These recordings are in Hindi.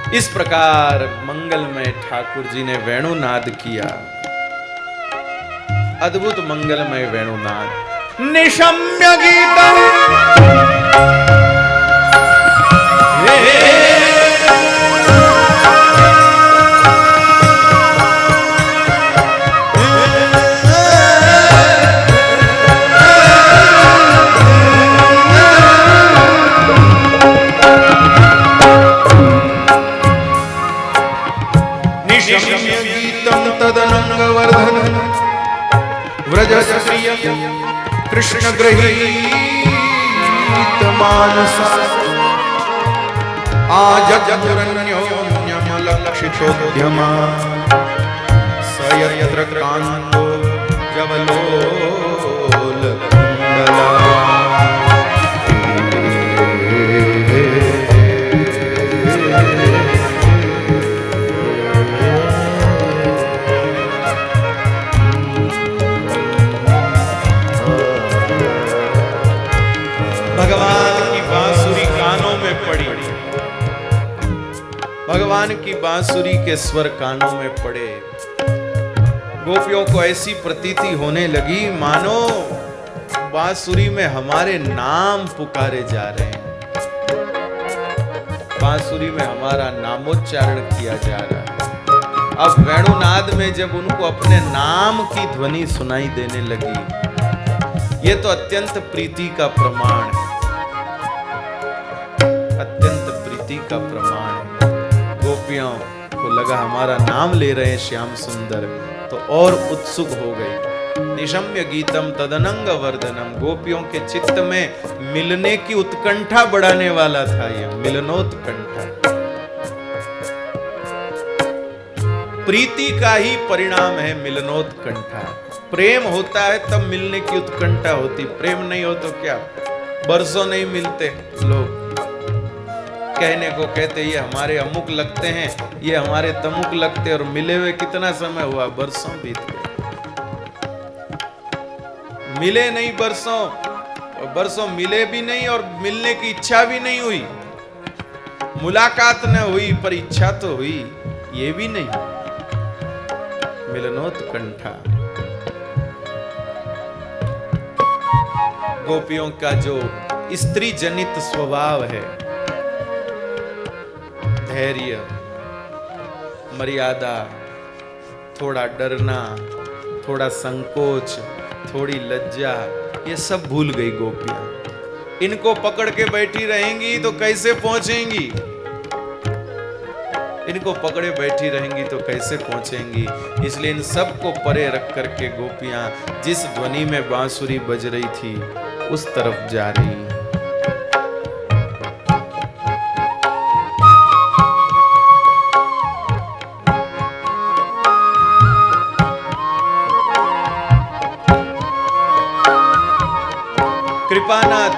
इस प्रकार मंगलमय ठाकुर जी ने वेणुनाद किया, अद्भुत मंगलमय वेणुनाद। निशम्य गीतम कृष्ण गृहीत मानस आजगुरन्योन्यमलक्षितोद्यमा स यत्र कान्तो जवलोलकुण्डला। भगवान की बांसुरी के स्वर कानों में पड़े। गोपियों को ऐसी प्रतीति होने लगी मानो बांसुरी में हमारे नाम पुकारे जा रहे हैं, बांसुरी में हमारा नामोच्चारण किया जा रहा है। अब वेणुनाद में जब उनको अपने नाम की ध्वनि सुनाई देने लगी, ये तो अत्यंत प्रीति का प्रमाण है, अत्यंत प्रीति का प्रमाण है। गोपियों को लगा हमारा नाम ले रहे हैं श्याम सुंदर, तो और उत्सुक हो गई। निशम्य गीतम तदनंग वर्धनम, गोपियों के चित्त में मिलने की उत्कंठा बढ़ाने वाला था ये मिलनोत्कंठा। प्रीति का ही परिणाम है मिलनोत्कंठा। प्रेम होता है तब मिलने की उत्कंठा होती, प्रेम नहीं हो तो क्या, बरसों नहीं मिलते लोग, कहने को कहते ये हमारे अमुक लगते हैं, ये हमारे तमुक लगते, और मिले हुए कितना समय हुआ, बरसों बीत गए, मिले नहीं बरसों, और बरसों मिले भी नहीं और मिलने की इच्छा भी नहीं हुई। मुलाकात न हुई पर इच्छा तो हुई, ये भी नहीं। मिलनोत्कंठा गोपियों का जो स्त्री जनित स्वभाव है, धैर्य, मर्यादा, थोड़ा डरना, थोड़ा संकोच, थोड़ी लज्जा, ये सब भूल गई गोपियां। इनको पकड़ के बैठी रहेंगी तो कैसे पहुंचेंगी, इनको पकड़े बैठी रहेंगी तो कैसे पहुंचेंगी। इसलिए इन सब को परे रख करके गोपियां जिस ध्वनि में बांसुरी बज रही थी उस तरफ जा रही। कृपानाथ,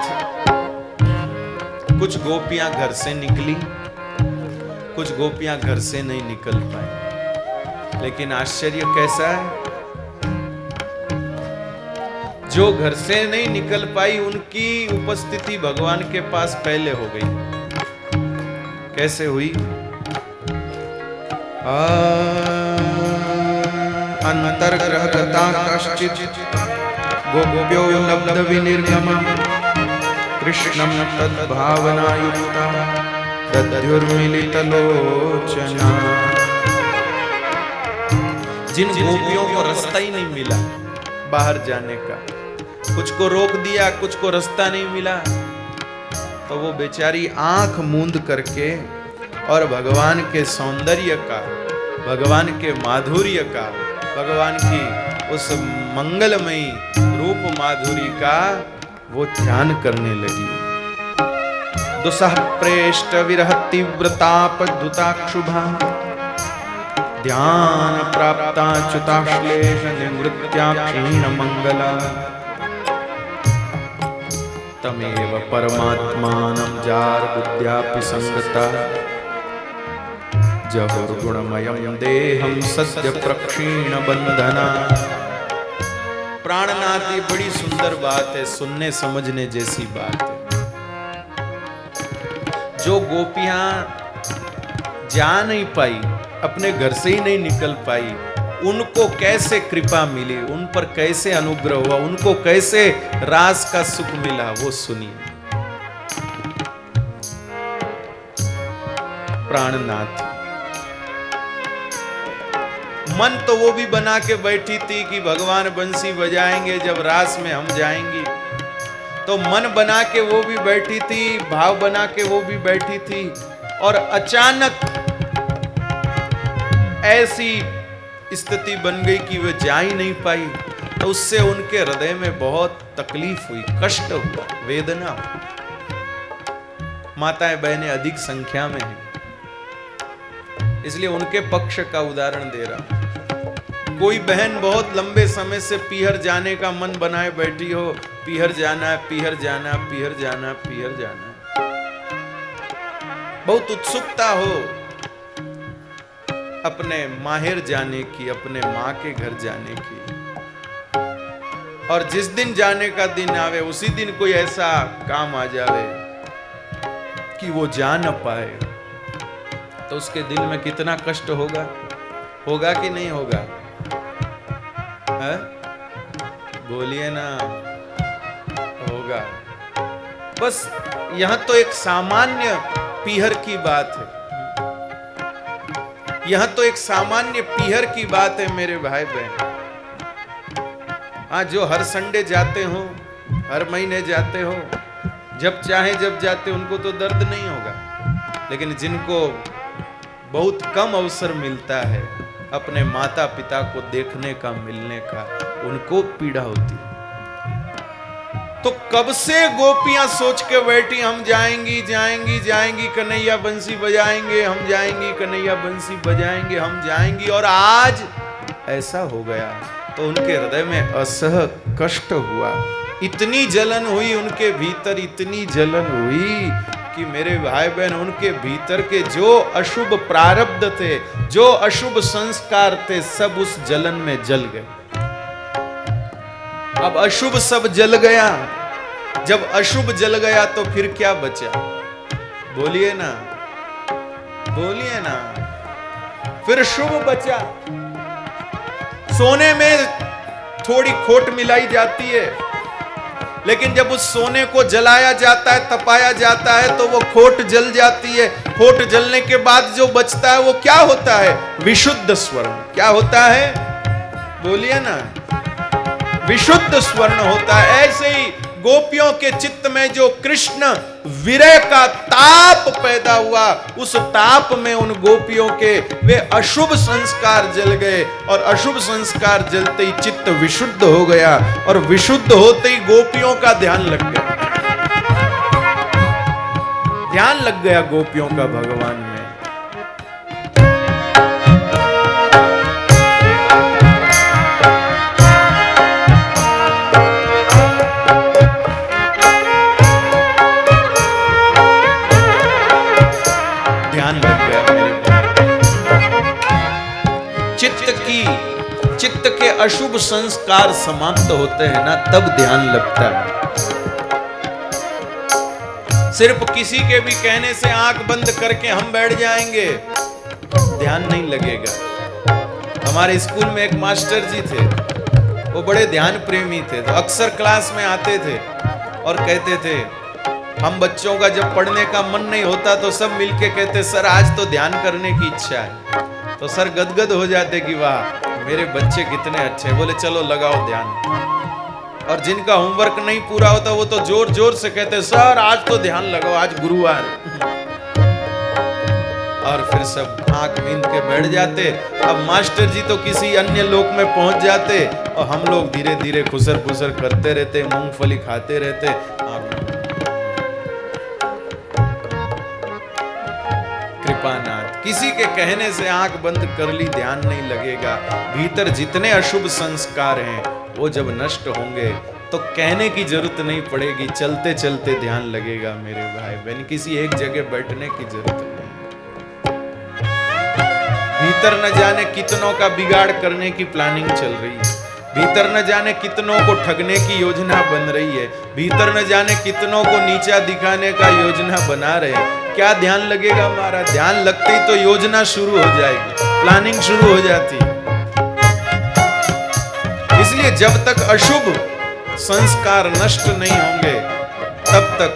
कुछ गोपियां घर से निकली, कुछ गोपियां घर से नहीं निकल पाई। लेकिन आश्चर्य कैसा है, जो घर से नहीं निकल पाई उनकी उपस्थिति भगवान के पास पहले हो गई। कैसे हुई? अंतर्ग्रह गता कश्चित् गोप्यो लब्ध विनिर्गमः कृष्णं तद्भावनायुक्ता दद्युर्मिलितलोचना। जिन गोपियों को रास्ता ही नहीं मिला बाहर जाने का, कुछ को रोक दिया, कुछ को रास्ता नहीं मिला, तो वो बेचारी आंख मूंद करके और भगवान के सौंदर्य का, भगवान के माधुर्य का, भगवान की उस मंगलमयी रूप माधुरी का वो ध्यान करने लगी। दुसह प्रेष्ट विरह तीव्रताप दुताक्षुभा ध्यान प्राप्ता च्युताश्लेष निवृत्त्या क्षीण मंगला तमेव परमात्मानं जार बुद्ध्यापि संगता जहुर्गुणमयं देहं सद्य प्रक्षीण बंधना। प्राणनाथ, ये बड़ी सुंदर बात है, सुनने समझने जैसी बात है। जो गोपियां जा नहीं पाई, अपने घर से ही नहीं निकल पाई, उनको कैसे कृपा मिली, उन पर कैसे अनुग्रह हुआ, उनको कैसे रास का सुख मिला, वो सुनिए। प्राणनाथ मन तो वो भी बना के बैठी थी कि भगवान बंसी बजाएंगे जब रास में हम जाएंगी, तो मन बना के वो भी बैठी थी, भाव बना के वो भी बैठी थी, और अचानक ऐसी स्थिति बन गई कि वे जा ही नहीं पाई। तो उससे उनके हृदय में बहुत तकलीफ हुई, कष्ट हुआ, वेदना हुई। माताएं बहनें अधिक संख्या में हैं, इसलिए उनके पक्ष का उदाहरण दे रहा हूं। कोई बहन बहुत लंबे समय से पीहर जाने का मन बनाए बैठी हो, पीहर जाना, पीहर जाना, पीहर जाना, पीहर जाना, बहुत उत्सुकता हो अपने माहिर जाने की, अपने माँ के घर जाने की, और जिस दिन जाने का दिन आवे उसी दिन कोई ऐसा काम आ जावे कि वो जा न पाए, तो उसके दिल में कितना कष्ट होगा, होगा कि नहीं होगा? है? बोलिए ना, होगा। बस यहां तो एक सामान्य पीहर की बात है, यहां तो एक सामान्य पीहर की बात है मेरे भाई बहन। हाँ, जो हर संडे जाते हो, हर महीने जाते हो, जब चाहे जब जाते, उनको तो दर्द नहीं होगा, लेकिन जिनको बहुत कम अवसर मिलता है अपने माता पिता को देखने का, मिलने का, उनको पीड़ा होती है। तो कब से गोपियां सोच के बैठी, हम जाएंगी जाएंगी जाएंगी, कन्हैया बंसी बजाएंगे, हम जाएंगी, कन्हैया बंसी बजाएंगे, हम जाएंगी, और आज ऐसा हो गया। तो उनके हृदय में असह कष्ट हुआ, इतनी जलन हुई उनके भीतर, इतनी जलन हुई कि मेरे भाई बहन, उनके भीतर के जो अशुभ प्रारब्ध थे, जो अशुभ संस्कार थे, सब उस जलन में जल गए। अब अशुभ सब जल गया, जब अशुभ जल गया तो फिर क्या बचा? बोलिए ना, बोलिए ना, फिर शुभ बचा। सोने में थोड़ी खोट मिलाई जाती है, लेकिन जब उस सोने को जलाया जाता है, तपाया जाता है, तो वो खोट जल जाती है। खोट जलने के बाद जो बचता है वो क्या होता है? विशुद्ध स्वर्ण। क्या होता है? बोलिए ना, विशुद्ध स्वर्ण होता है। ऐसे ही गोपियों के चित्त में जो कृष्ण विरह का ताप पैदा हुआ, उस ताप में उन गोपियों के वे अशुभ संस्कार जल गए, और अशुभ संस्कार जलते ही चित्त विशुद्ध हो गया, और विशुद्ध होते ही गोपियों का ध्यान लग गया, ध्यान लग गया गोपियों का भगवान में। चित्त के अशुभ संस्कार समाप्त होते हैं ना, तब ध्यान लगता है। सिर्फ किसी के भी कहने से आंख बंद करके हम बैठ जाएंगे, ध्यान नहीं लगेगा। हमारे स्कूल में एक मास्टर जी थे, वो बड़े ध्यान प्रेमी थे, तो अक्सर क्लास में आते थे और कहते थे, हम बच्चों का जब पढ़ने का मन नहीं होता तो सब मिलके कहते, सर आज तो ध्यान करने की इच्छा है। तो सर गदगद हो जाते कि वाह मेरे बच्चे कितने अच्छे, बोले चलो लगाओ ध्यान। और जिनका होमवर्क नहीं पूरा होता वो तो जोर जोर से कहते, सर आज तो ध्यान लगाओ, आज गुरुवार। और फिर सब आंख मींद के बैठ जाते। अब मास्टर जी तो किसी अन्य लोक में पहुंच जाते, और हम लोग धीरे धीरे खुसर खुसर करते रहते, मूंगफली खाते रहते। कृपानाथ, किसी के कहने से आंख बंद कर ली, ध्यान नहीं लगेगा। भीतर जितने अशुभ संस्कार हैं वो जब नष्ट होंगे तो कहने की जरूरत नहीं पड़ेगी, चलते चलते ध्यान लगेगा मेरे भाई बहन। किसी एक जगह बैठने की जरूरत नहीं। भीतर न जाने कितनों का बिगाड़ करने की प्लानिंग चल रही है। भीतर न जाने कितनों को ठगने की योजना बन रही है, भीतर न जाने कितनों को नीचा दिखाने का योजना बना रहे हैं। क्या ध्यान लगेगा हमारा? ध्यान लगते ही तो योजना शुरू हो जाएगी, प्लानिंग शुरू हो जाती है। इसलिए जब तक अशुभ संस्कार नष्ट नहीं होंगे तब तक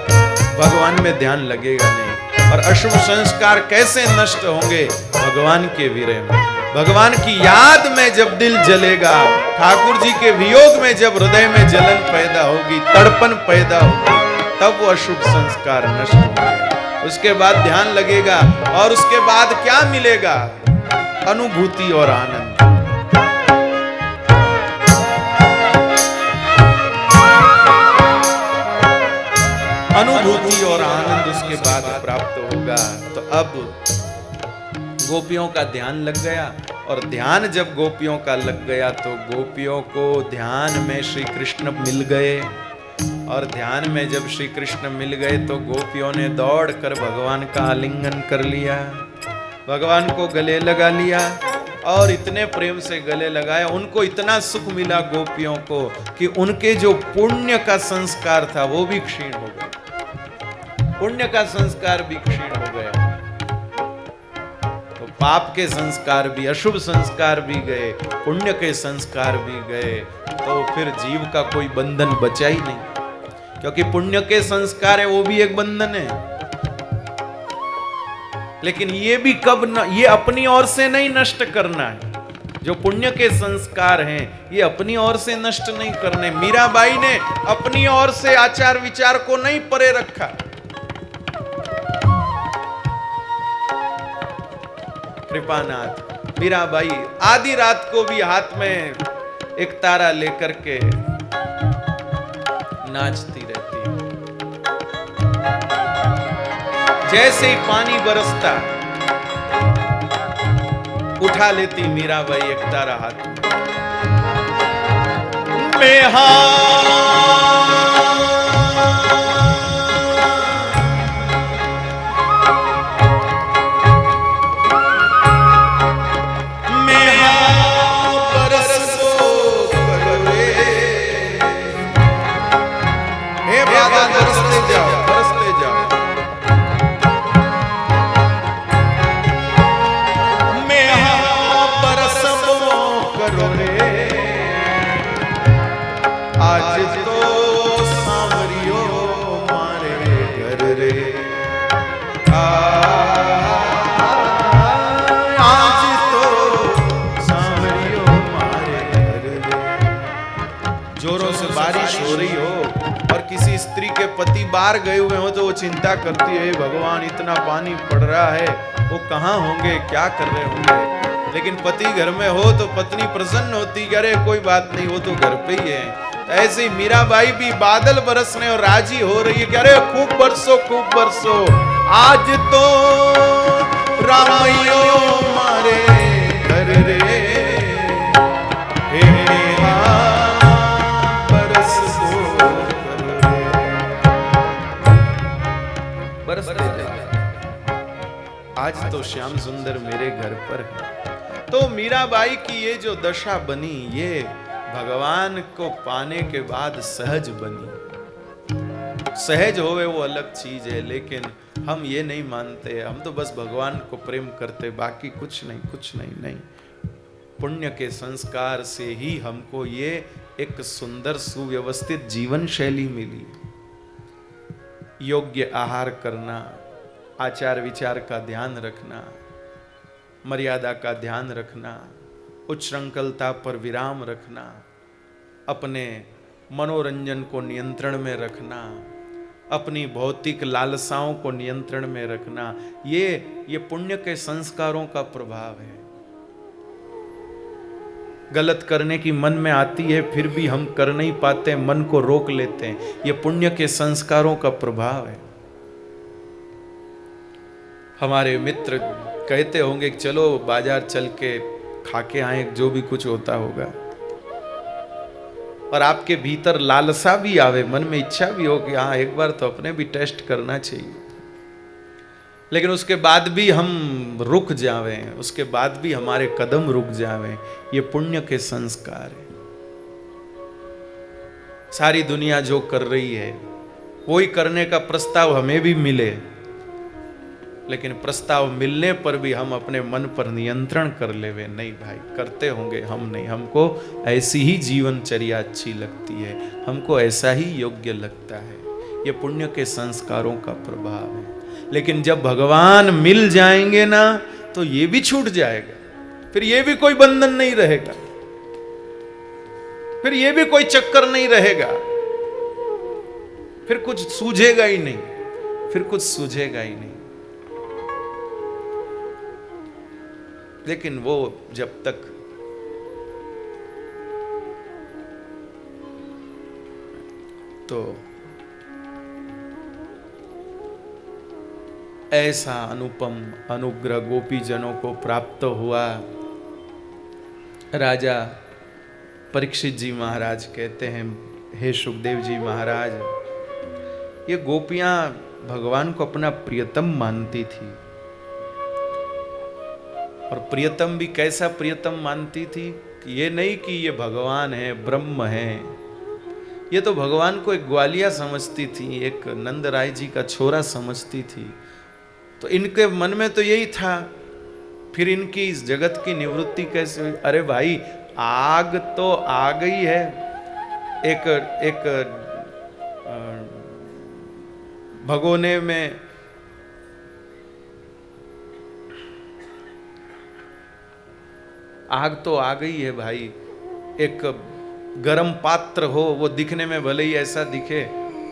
भगवान में ध्यान लगेगा नहीं। और अशुभ संस्कार कैसे नष्ट होंगे? भगवान के विरह में, भगवान की याद में जब दिल जलेगा, ठाकुर जी के वियोग में जब हृदय में जलन पैदा होगी, तड़पन पैदा होगी, तब वो अशुभ संस्कार नष्ट होंगे। उसके बाद ध्यान लगेगा और उसके बाद क्या मिलेगा? अनुभूति और आनंद। अनुभूति और आनंद उसके बाद प्राप्त होगा। तो अब गोपियों का ध्यान लग गया, और ध्यान जब गोपियों का लग गया तो गोपियों को ध्यान में श्री कृष्ण मिल गए। और ध्यान में जब श्री कृष्ण मिल गए तो गोपियों ने दौड़ कर भगवान का आलिंगन कर लिया, भगवान को गले लगा लिया, और इतने प्रेम से गले लगाया। उनको इतना सुख मिला गोपियों को कि उनके जो पुण्य का संस्कार था वो भी क्षीण हो गया, पुण्य का संस्कार भी क्षीण हो गया। तो पाप के संस्कार भी, अशुभ संस्कार भी गए, पुण्य के संस्कार भी गए, तो फिर जीव का कोई बंधन बचा ही नहीं। क्योंकि पुण्य के संस्कार है वो भी एक बंधन है, लेकिन ये भी कब न, ये अपनी ओर से नहीं नष्ट करना है। जो पुण्य के संस्कार हैं ये अपनी ओर से नष्ट नहीं करने। मीराबाई ने अपनी ओर से आचार विचार को नहीं परे रखा। कृपानाथ मीराबाई आधी रात को भी हाथ में एक तारा लेकर के नाचती रहती है। जैसे ही पानी बरसता उठा लेती मीराबाई एक तारा हाथ पति बाहर गए हुए हो तो वो चिंता करती है, भगवान इतना पानी पड़ रहा है, वो कहाँ होंगे, क्या कर रहे होंगे। लेकिन पति घर में हो तो पत्नी प्रसन्न होती, अरे कोई बात नहीं, वो तो घर पे ही है। ऐसे ही मीराबाई भी बादल बरसने और राजी हो रही है कि अरे खूब बरसो, खूब बरसो, आज तो रामैयो मारे घर रे, आज तो श्याम सुंदर मेरे घर पर है। तो मीराबाई की ये जो दशा बनी, ये भगवान को पाने के बाद सहज बनी। सहज होवे वो अलग चीज है, लेकिन हम ये नहीं मानते, हम तो बस भगवान को प्रेम करते, बाकी कुछ नहीं, कुछ नहीं। नहीं, पुण्य के संस्कार से ही हमको ये एक सुंदर सुव्यवस्थित जीवन शैली मिली। योग्य आहार करना, आचार विचार का ध्यान रखना, मर्यादा का ध्यान रखना, उच्छृंखलता पर विराम रखना, अपने मनोरंजन को नियंत्रण में रखना, अपनी भौतिक लालसाओं को नियंत्रण में रखना, ये पुण्य के संस्कारों का प्रभाव है। गलत करने की मन में आती है फिर भी हम कर नहीं पाते, मन को रोक लेते हैं, ये पुण्य के संस्कारों का प्रभाव है। हमारे मित्र कहते होंगे कि चलो बाजार चल के खा के आए, जो भी कुछ होता होगा, और आपके भीतर लालसा भी आवे, मन में इच्छा भी हो कि हाँ एक बार तो अपने भी टेस्ट करना चाहिए, लेकिन उसके बाद भी हम रुक जावें, उसके बाद भी हमारे कदम रुक जावें, ये पुण्य के संस्कार है। सारी दुनिया जो कर रही है वही करने का प्रस्ताव हमें भी मिले, लेकिन प्रस्ताव मिलने पर भी हम अपने मन पर नियंत्रण कर लेवे, नहीं भाई करते होंगे, हम नहीं, हमको ऐसी ही जीवनचर्या अच्छी लगती है, हमको ऐसा ही योग्य लगता है। ये पुण्य के संस्कारों का प्रभाव है। लेकिन जब भगवान मिल जाएंगे ना तो ये भी छूट जाएगा, फिर ये भी कोई बंधन नहीं रहेगा, फिर ये भी कोई चक्कर नहीं रहेगा, फिर कुछ सूझेगा ही नहीं, फिर कुछ सूझेगा ही नहीं। लेकिन वो जब तक तो ऐसा अनुपम अनुग्रह गोपी जनों को प्राप्त हुआ। राजा परीक्षित जी महाराज कहते हैं, हे सुखदेव जी महाराज, ये गोपियां भगवान को अपना प्रियतम मानती थी, और प्रियतम भी कैसा प्रियतम मानती थी कि ये नहीं कि ये भगवान है, ब्रह्म है, ये तो भगवान को एक ग्वालिया समझती थी, एक नंद राय जी का छोरा समझती थी। तो इनके मन में तो यही था। फिर इनकी इस जगत की निवृत्ति कैसे हुई? अरे भाई, आग तो आ गई है, एक भगोने में आग तो आ गई है भाई। एक गरम पात्र हो, वो दिखने में भले ही ऐसा दिखे,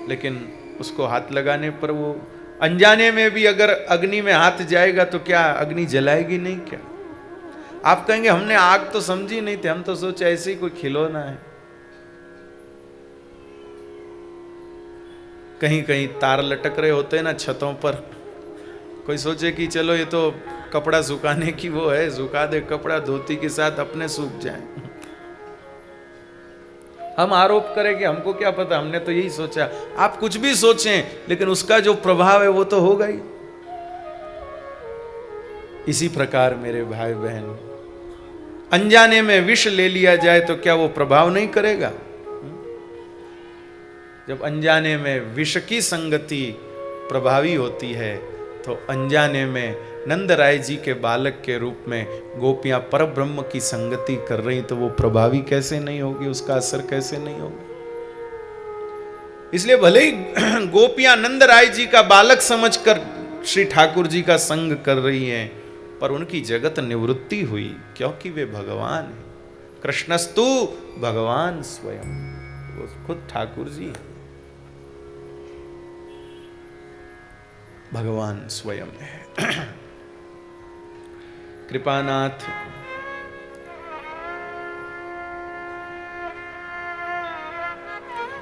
लेकिन उसको हाथ लगाने पर वो अनजाने में भी अगर अग्नि में हाथ जाएगा तो क्या अग्नि जलाएगी नहीं क्या? आप कहेंगे हमने आग तो समझी नहीं थी, हम तो सोचे ऐसे ही कोई खिलौना है। कहीं कहीं तार लटक रहे होते हैं ना छतों पर, कोई सोचे कि चलो ये तो कपड़ा सुखाने की वो है, सुखा दे कपड़ा धोती के साथ, अपने सूख जाए। हम आरोप करें कि हमको क्या पता, हमने तो यही सोचा। आप कुछ भी सोचें, लेकिन उसका जो प्रभाव है वो तो होगा ही। इसी प्रकार मेरे भाई बहन, अनजाने में विष ले लिया जाए तो क्या वो प्रभाव नहीं करेगा? जब अनजाने में विष की संगति प्रभावी होती है, तो अनजाने में नंद राय जी के बालक के रूप में गोपियां पर ब्रह्म की संगति कर रही, तो वो प्रभावी कैसे नहीं होगी, उसका असर कैसे नहीं होगा? इसलिए भले ही गोपियां नंद राय जी का बालक समझकर श्री ठाकुर जी का संग कर रही हैं, पर उनकी जगत निवृत्ति हुई, क्योंकि वे भगवान हैं। कृष्णस्तु भगवान स्वयं, वो खुद ठाकुर जी भगवान स्वयं है। कृपानाथ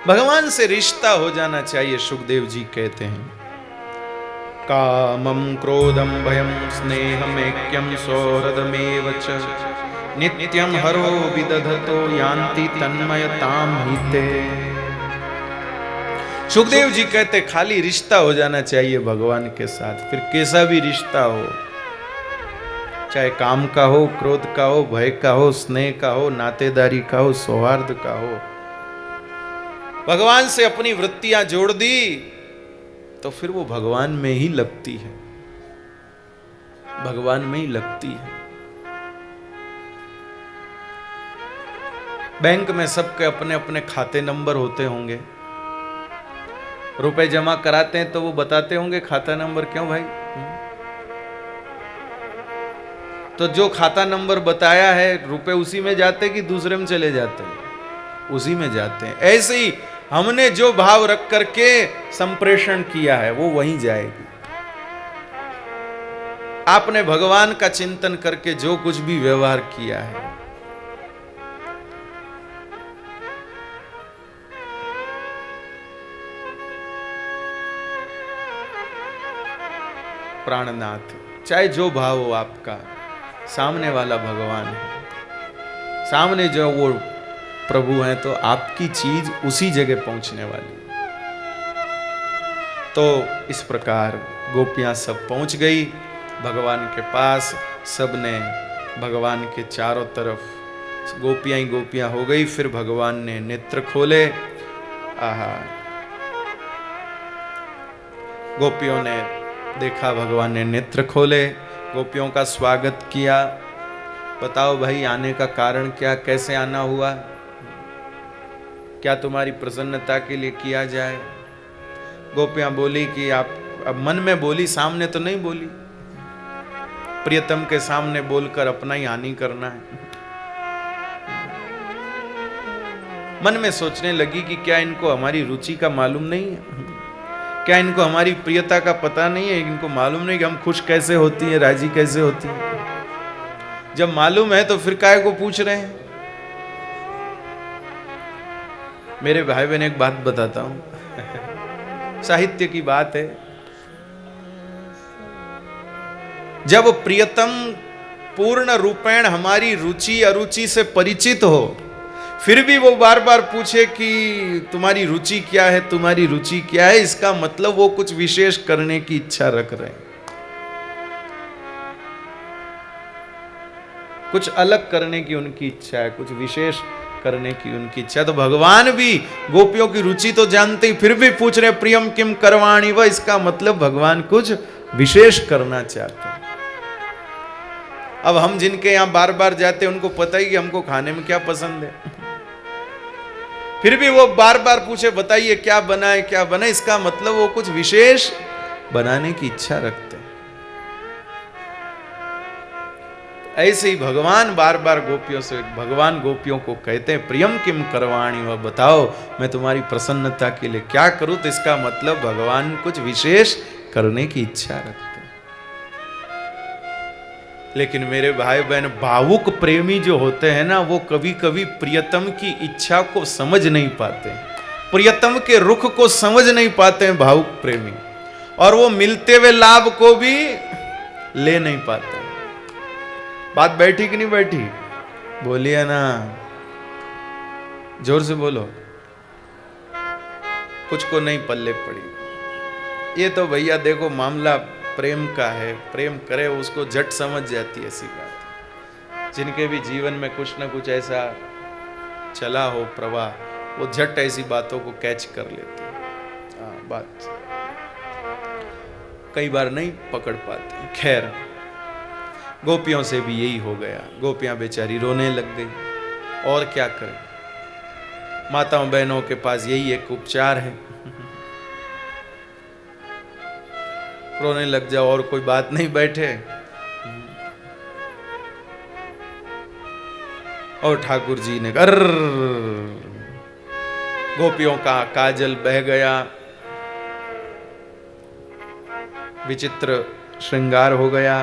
भगवान से रिश्ता हो जाना चाहिए। सुखदेव जी कहते हैं, कामं क्रोधं भयं स्नेहमेक्यं सौहृदमेव च नित्यं हरो विदधतो यान्ति तन्मयतां हिते। सुखदेव जी कहते खाली रिश्ता हो जाना चाहिए भगवान के साथ, फिर कैसा भी रिश्ता हो, चाहे काम का हो, क्रोध का हो, भय का हो, स्नेह का हो, नातेदारी का हो, सौहार्द का हो, भगवान से अपनी वृत्तियां जोड़ दी तो फिर वो भगवान में ही लगती है, भगवान में ही लगती है। बैंक में सबके अपने अपने खाते नंबर होते होंगे, रुपए जमा कराते हैं तो वो बताते होंगे खाता नंबर, क्यों भाई? तो जो खाता नंबर बताया है, रुपए उसी में जाते कि दूसरे में चले जाते हैं? उसी में जाते हैं। ऐसे ही हमने जो भाव रख करके संप्रेषण किया है वो वहीं जाएगी। आपने भगवान का चिंतन करके जो कुछ भी व्यवहार किया है, प्राणनाथ, चाहे जो भाव हो आपका, सामने वाला भगवान है, सामने जो वो प्रभु हैं, तो आपकी चीज उसी जगह पहुंचने वाली। तो इस प्रकार गोपियां सब पहुंच गई भगवान के पास, सबने भगवान के चारों तरफ गोपियां ही गोपियां हो गई। फिर भगवान ने नेत्र खोले आहा, गोपियों ने देखा, भगवान ने नेत्र खोले, गोपियों का स्वागत किया। बताओ भाई, आने का कारण क्या, कैसे आना हुआ, क्या तुम्हारी प्रसन्नता के लिए किया जाए? गोपियां बोली कि आप, अब मन में बोली, सामने तो नहीं बोली, प्रियतम के सामने बोलकर अपना ही हानि करना है। मन में सोचने लगी कि क्या इनको हमारी रुचि का मालूम नहीं है, क्या इनको हमारी प्रियता का पता नहीं है, इनको मालूम नहीं कि हम खुश कैसे होती हैं, राजी कैसे होती हैं। जब मालूम है तो फिर काहे को पूछ रहे हैं। मेरे भाई बहन एक बात बताता हूं, साहित्य की बात है। जब प्रियतम पूर्ण रूपेण हमारी रुचि अरुचि से परिचित हो, फिर भी वो बार बार पूछे कि तुम्हारी रुचि क्या है, तुम्हारी रुचि क्या है, इसका मतलब वो कुछ विशेष करने की इच्छा रख रहे हैं, कुछ अलग करने की उनकी इच्छा है, कुछ विशेष करने की उनकी इच्छा। तो भगवान भी गोपियों की रुचि तो जानते ही, फिर भी पूछ रहे प्रियम किम करवाणी व, इसका मतलब भगवान कुछ विशेष करना चाहते हैं। अब हम जिनके यहां बार बार जाते हैं उनको पता ही कि हमको खाने में क्या पसंद है, फिर भी वो बार बार पूछे बताइए क्या बनाए क्या बनाए, इसका मतलब वो कुछ विशेष बनाने की इच्छा रखते हैं। ऐसे ही भगवान बार बार गोपियों से, भगवान गोपियों को कहते हैं प्रियम किम करवाणी व, बताओ मैं तुम्हारी प्रसन्नता के लिए क्या करूं, तो इसका मतलब भगवान कुछ विशेष करने की इच्छा रखते हैं। लेकिन मेरे भाई बहन, भावुक प्रेमी जो होते हैं ना, वो कभी कभी प्रियतम की इच्छा को समझ नहीं पाते, प्रियतम के रुख को समझ नहीं पाते हैं भावुक प्रेमी, और वो मिलते हुए लाभ को भी ले नहीं पाते। बात बैठी कि नहीं बैठी? बोलिए ना, जोर से बोलो। कुछ को नहीं पल्ले पड़ी। ये तो भैया देखो मामला प्रेम का है, प्रेम करे उसको झट समझ जाती है ऐसी बात। जिनके भी जीवन में कुछ ना कुछ ऐसा चला हो प्रवाह, वो झट ऐसी बातों को कैच कर लेते हैं। बात कई बार नहीं पकड़ पाते। खैर, गोपियों से भी यही हो गया, गोपियां बेचारी रोने लग गई। और क्या करें, माताओं बहनों के पास यही एक उपचार है, रोने लग जाओ और कोई बात नहीं बैठे। और ठाकुर जी ने कर, गोपियों का काजल बह गया, विचित्र श्रृंगार हो गया।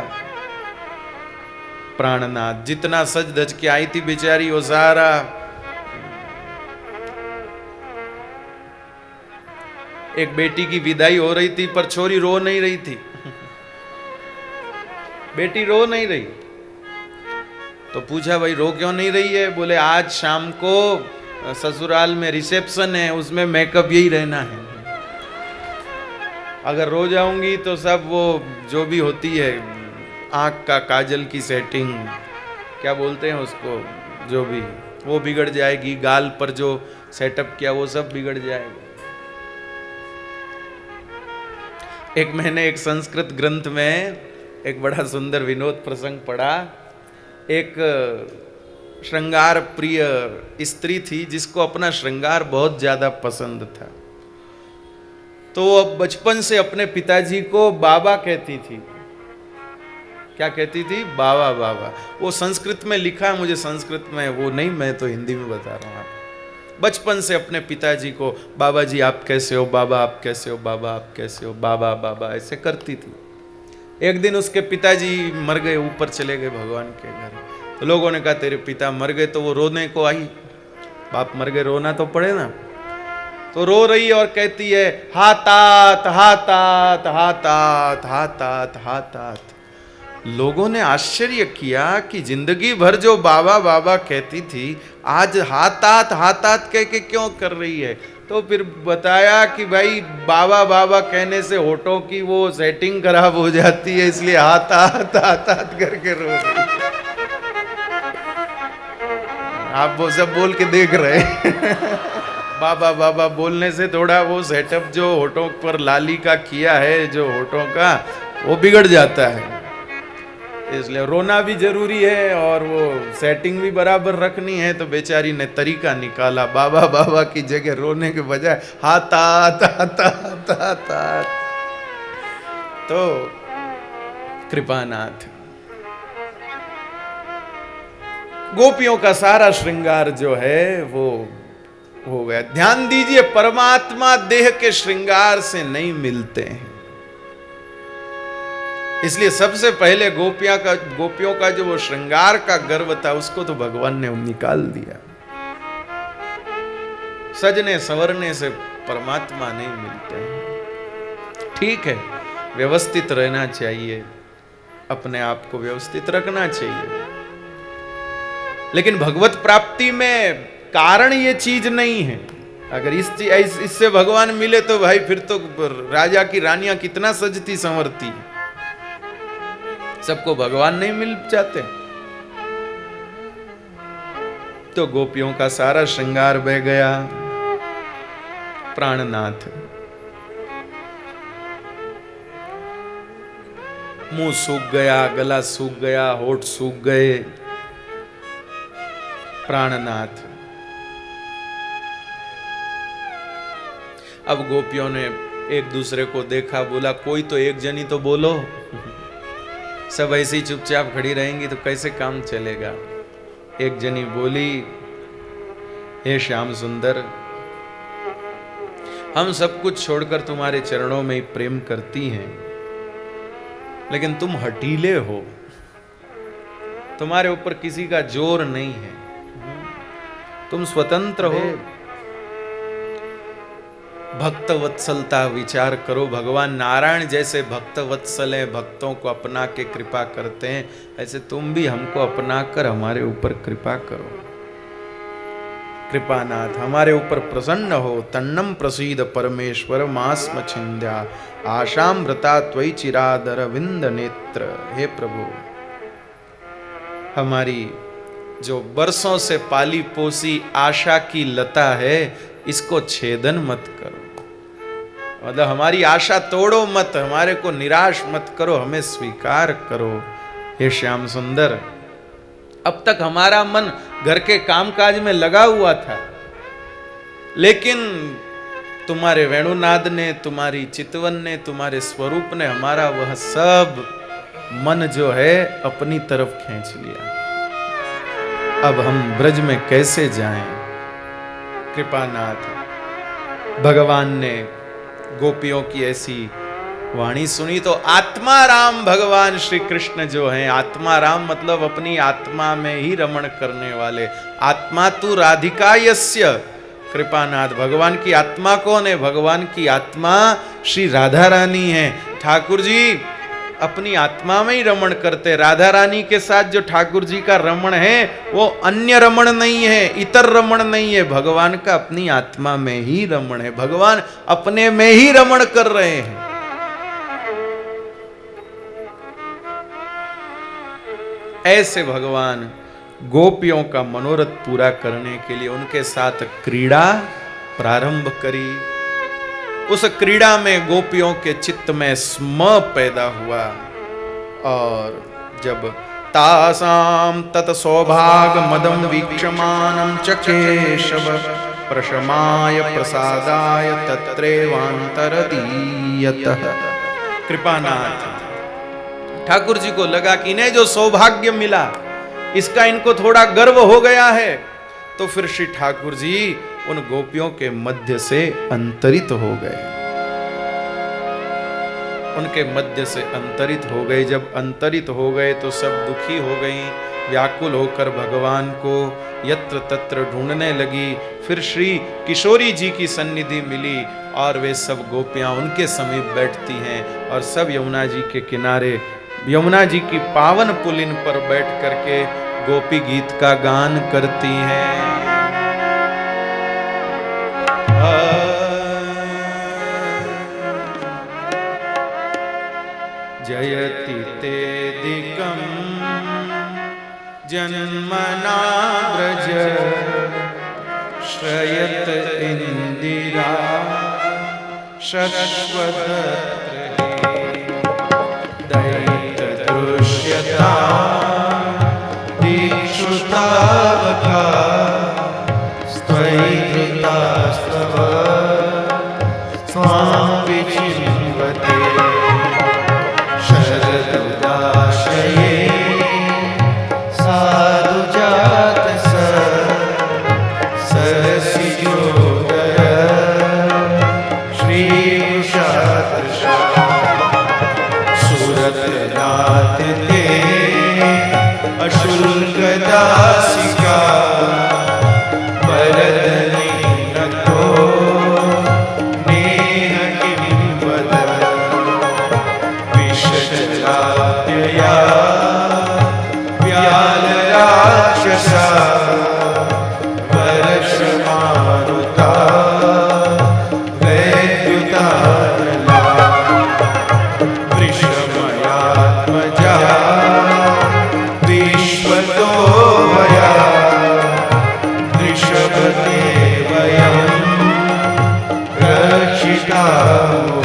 प्राणनाथ जितना सज धज के आई थी बेचारी, वो सारा एक बेटी की विदाई हो रही थी, पर छोरी रो नहीं रही थी, बेटी रो नहीं रही। तो पूछा भाई रो क्यों नहीं रही है? बोले आज शाम को ससुराल में रिसेप्शन है, उसमें मेकअप यही रहना है, अगर रो जाऊंगी तो सब वो जो भी होती है आंख का काजल की सेटिंग, क्या बोलते हैं उसको, जो भी, वो बिगड़ जाएगी, गाल पर जो सेटअप किया वो सब बिगड़ जाएगा। एक मैंने एक संस्कृत ग्रंथ में एक बड़ा सुंदर विनोद प्रसंग पढ़ा। एक श्रृंगार प्रिय स्त्री थी जिसको अपना श्रृंगार बहुत ज्यादा पसंद था, तो वो बचपन से अपने पिताजी को बाबा कहती थी। क्या कहती थी? बाबा बाबा। वो संस्कृत में लिखा है, मुझे संस्कृत में वो नहीं, मैं तो हिंदी में बता रहा हूँ। बचपन से अपने पिताजी को बाबा जी आप कैसे हो, बाबा आप कैसे हो, बाबा आप कैसे हो, बाबा बाबा ऐसे करती थी। एक दिन उसके पिताजी मर गए, ऊपर चले गए भगवान के घर। तो लोगों ने कहा तेरे पिता मर गए, तो वो रोने को आई। बाप मर गए, रोना तो पड़े ना। तो रो रही और कहती है हातात हातात हातात हातात हातात। लोगों ने आश्चर्य किया कि जिंदगी भर जो बाबा बाबा कहती थी, आज हातात हातात कह के क्यों कर रही है? तो फिर बताया कि भाई बाबा बाबा कहने से होठों की वो सेटिंग खराब हो जाती है, इसलिए हातात हातात करके रो रही है। आप वो सब बोल के देख रहे हैं। बाबा बाबा बोलने से थोड़ा वो सेटअप जो होठों पर लाली का किया है, जो होठों का, वो बिगड़ जाता है। इसलिए रोना भी जरूरी है और वो सेटिंग भी बराबर रखनी है। तो बेचारी ने तरीका निकाला, बाबा बाबा की जगह रोने के बजाय हा ता ता ता ता ता। तो कृपानाथ, गोपियों का सारा श्रृंगार जो है वो हो गया। ध्यान दीजिए, परमात्मा देह के श्रृंगार से नहीं मिलते हैं। इसलिए सबसे पहले गोपियों का जो वो श्रृंगार का गर्व था, उसको तो भगवान ने निकाल दिया। सजने संवरने से परमात्मा नहीं मिलते हैं। ठीक है, व्यवस्थित रहना चाहिए, अपने आप को व्यवस्थित रखना चाहिए, लेकिन भगवत प्राप्ति में कारण ये चीज नहीं है। अगर इससे भगवान मिले तो भाई फिर तो राजा की रानियां कितना सजती संवरती, सबको भगवान नहीं मिल जाते। तो गोपियों का सारा श्रृंगार बह गया। प्राणनाथ, मुंह सूख गया, गला सूख गया, होठ सूख गए। प्राणनाथ, अब गोपियों ने एक दूसरे को देखा, बोला कोई तो एक जनी तो बोलो। सब ऐसी चुपचाप खड़ी रहेंगी तो कैसे काम चलेगा। एक जनी बोली, हे श्याम सुंदर, हम सब कुछ छोड़कर तुम्हारे चरणों में ही प्रेम करती हैं, लेकिन तुम हठीले हो, तुम्हारे ऊपर किसी का जोर नहीं है, तुम स्वतंत्र हो। भक्त वत्सलता विचार करो। भगवान नारायण जैसे भक्त वत्सल हैं, भक्तों को अपना के कृपा करते हैं, ऐसे तुम भी हमको अपना कर हमारे ऊपर कृपा करो। कृपानाथ, हमारे ऊपर प्रसन्न हो। तन्नम प्रसीद परमेश्वर मास्म छिंद्या, आशामृता त्वयि चिरादर विंद नेत्र। हे प्रभु, हमारी जो बरसों से पाली पोसी आशा की लता है, इसको छेदन मत करो। मतलब हमारी आशा तोड़ो मत, हमारे को निराश मत करो, हमें स्वीकार करो। हे श्याम सुंदर, अब तक हमारा मन घर के कामकाज में लगा हुआ था, लेकिन तुम्हारे वेणुनाद ने, तुम्हारी चितवन ने, तुम्हारे स्वरूप ने हमारा वह सब मन जो है अपनी तरफ खींच लिया। अब हम ब्रज में कैसे जाएं? कृपानाथ, भगवान ने गोपियों की ऐसी वाणी सुनी तो आत्मा राम भगवान श्री कृष्ण जो हैं, आत्मा राम मतलब अपनी आत्मा में ही रमण करने वाले। आत्मा तू राधिका यस्य। कृपानाथ, भगवान की आत्मा कौन है? भगवान की आत्मा श्री राधा रानी है। ठाकुर जी अपनी आत्मा में ही रमण करते। राधा रानी के साथ जो ठाकुर जी का रमण है वो अन्य रमण नहीं है, इतर रमण नहीं है, भगवान का अपनी आत्मा में ही रमण है। भगवान अपने में ही रमण कर रहे हैं। ऐसे भगवान गोपियों का मनोरथ पूरा करने के लिए उनके साथ क्रीड़ा प्रारंभ करी। उस क्रीड़ा में गोपियों के चित्त में स्म पैदा हुआ, और जब तासाम तत सौभाग मदम वीक्षमानम च केशव प्रशमाय प्रसादाय तत्रेवांतर दीयतः। कृपानाथ, ठाकुर जी को लगा कि इन्हें जो सौभाग्य मिला इसका इनको थोड़ा गर्व हो गया है, तो फिर श्री ठाकुर जी उन गोपियों के मध्य से अंतरित हो गए। उनके मध्य से अंतरित हो गए। जब अंतरित हो गए तो सब दुखी हो गई, व्याकुल होकर भगवान को यत्र तत्र ढूंढने लगी। फिर श्री किशोरी जी की सन्निधि मिली और वे सब गोपियां उनके समीप बैठती हैं और सब यमुना जी के किनारे, यमुना जी की पावन पुलिन पर बैठ करके गोपी गीत का गान करती हैं। जयति तेदिकं जन्मना व्रज श्रयत इंदिरा शश्वतत्र दैत दृश्यता दीक्षुतावका स्त्वयि धृतास्तव स्वां विचिन्वते शरदुदाशये साधुजातस सरसिजोदय श्रीशादृश सुरतनाथ ते अशुल्कदासिका वरदनी नतो नेह किं वद विषजलाद्यया व्यालराक्षसा वर्षमारुता वैद्युतानला वृषमयात्मजा विश्वतो वया वृषभते वयं रक्षितामो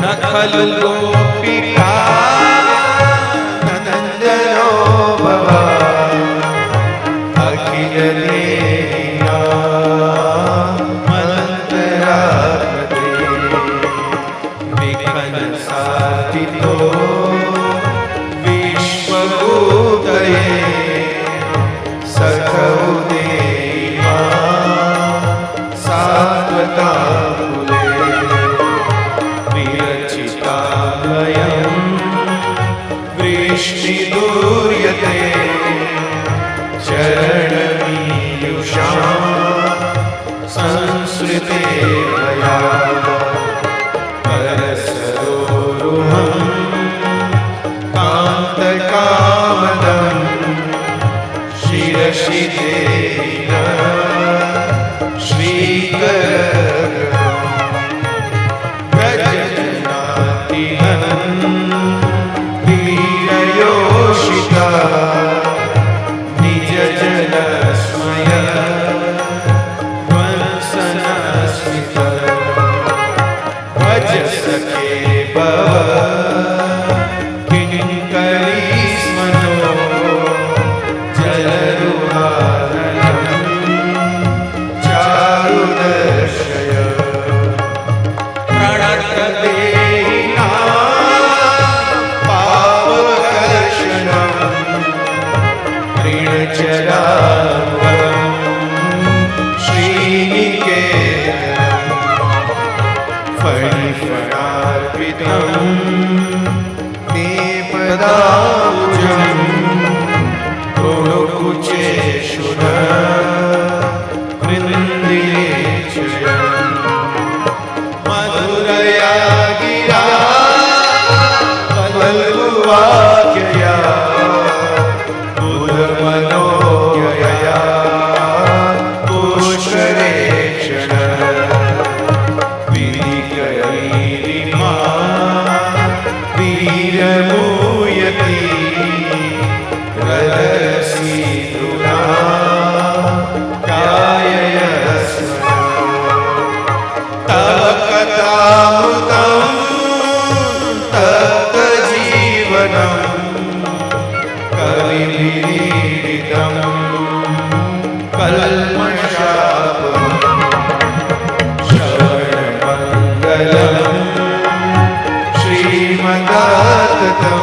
न खलु गोपिका नन्दनो भवा अखिल देहिना मन्त्रापते विघ्न साधितो विश्वभूतये सखौ देवा सात्वताकुले विरचिता वयं वृष्टिदूर्यते चरणमीयुषां संसृते मया परसरोरुहं कान्तकामदं शिरसि देहिन श्रीकरगृहम् व्रजजनातिहन् वीरयोषिता निजजनस्मय ध्वंसनस्मित भज सखे भव किङ्करीस्मनो जलरुहानलं चारुदर्शय प्रणतदेहिना पावकर्षणं ऋणचराङ्गं श्रीनिकेतनं फणिफणार्पितं पदाबुजं प्रणुकुचेषु न कृन्दिरेक्षयम् मधुरया गिरा वल्लुवाक्यया बुधमनोज्ञया पुष्करेक्षण विधिकरीरिमा वीरमूयति रदसीदुना काययस्मन् तव कथामृतं तप्तजीवनं कविभिरीडितं कल्मषापं श्रवणमङ्गलं श्रीमदाततं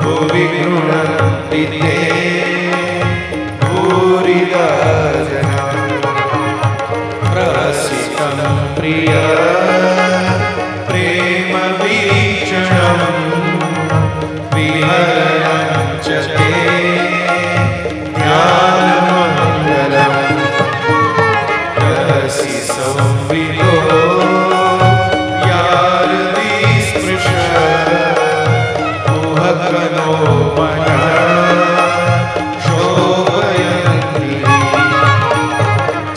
भुवि गृह्णन्ति ते भूरिदा जना प्रहसितं प्रिय प्रेमवीक्षणं विहरणं च ते ज्ञानमङ्गलं रहसि संविदो यारतिस्पृश कुहकनो मनः शोभयन्ति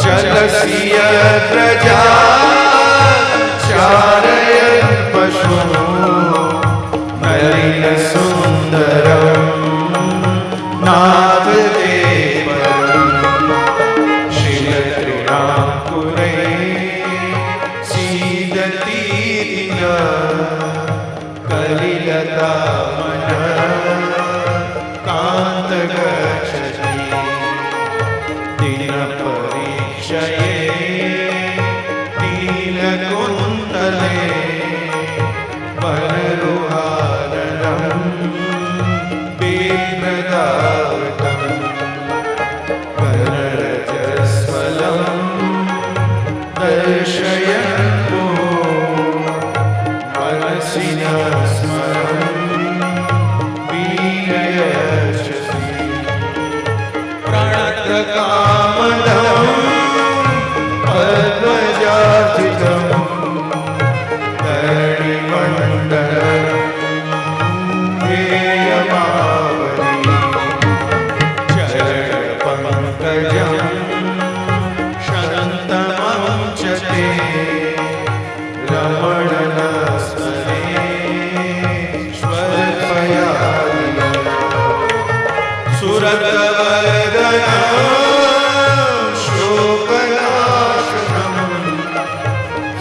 चलसि यत्रजा चारयन् पशु नलिनसुन्दरं नाददेवम् नीलकुन्तले वनरुहारणं बिभ्रदावृतं वनरजस्वलं दर्शयन्तो मनसि न स्मरन् वीरयशसि प्रणतकामदम् पद्मजाचितं धरणिमण्डलं ध्येयमावनि चरणपङ्कजं शरन्तमं च ते रमणनस्मरे स्वल्पयादिना सुरतवरदना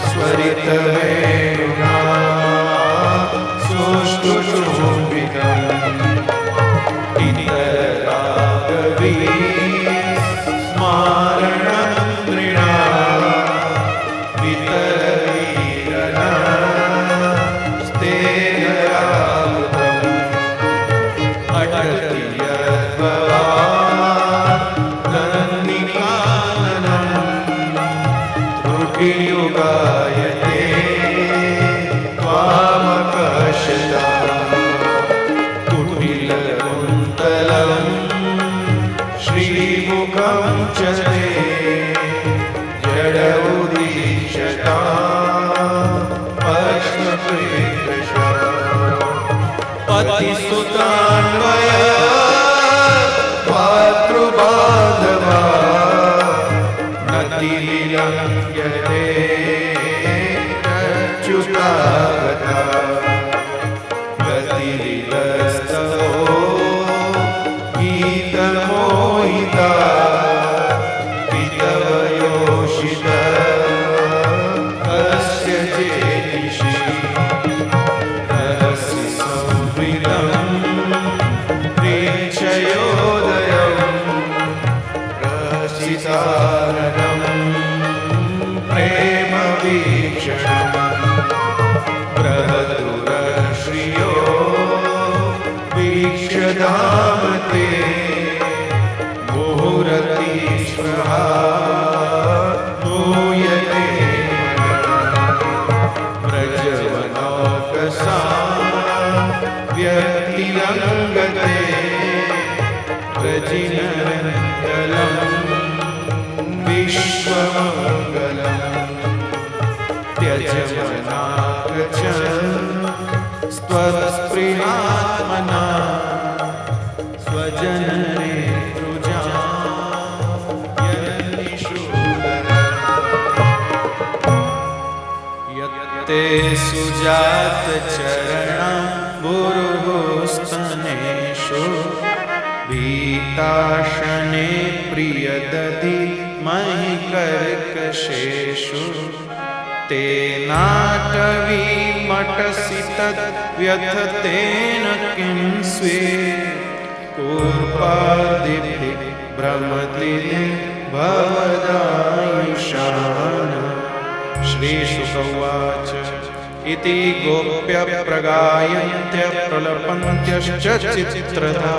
स्वरितवेणुना सुष्ठुचुम्बितम् इतरागवी स्मारणं नृणाम् वितरवीरना स्तेयरावृतम् अटति यद्भवात् नन्दिकाननम् त्रुटियुगायते त्वामकर्षता कुटिलकुन्तलं श्रीमुखं च ते जडौदीक्षता पद्मप्रीदृशा पतिसुतान्वय भातृबान्धवा नतिलिलङ्घ्यते अच्युतागता गतिलिलस्तवो गीतमोहिता वितवयोषिता कस्य चेतिषि रहसि संवृतं प्रेक्षयोदयं प्रसितारणं प्रेम वीक्षणम् बृहदुरश्रियो वीक्ष्यधाम ते मुहुरतीश्वरः नूयते व्रजवनाकसा व्यक्तिलङ्गते व्रजिनरञ्जलं विश्वमङ्गलम् त्यजमनागच्छ स्वस्पृहात्मना स्वजननेतृजां यन्निषूदनं यत्ते सुजातचरणं भुर्भुस्तनेषु भीताशने प्रियदधि महि कर्कशेषु तेनाटवीमटसि तद्व्यथतेन किं स्वे कूर्पादिभिः भ्रमति भवदायुषान् श्रीशुकौवाच इति गोप्य प्रगायन्त्य प्रलपन्त्यश्च चित्रधा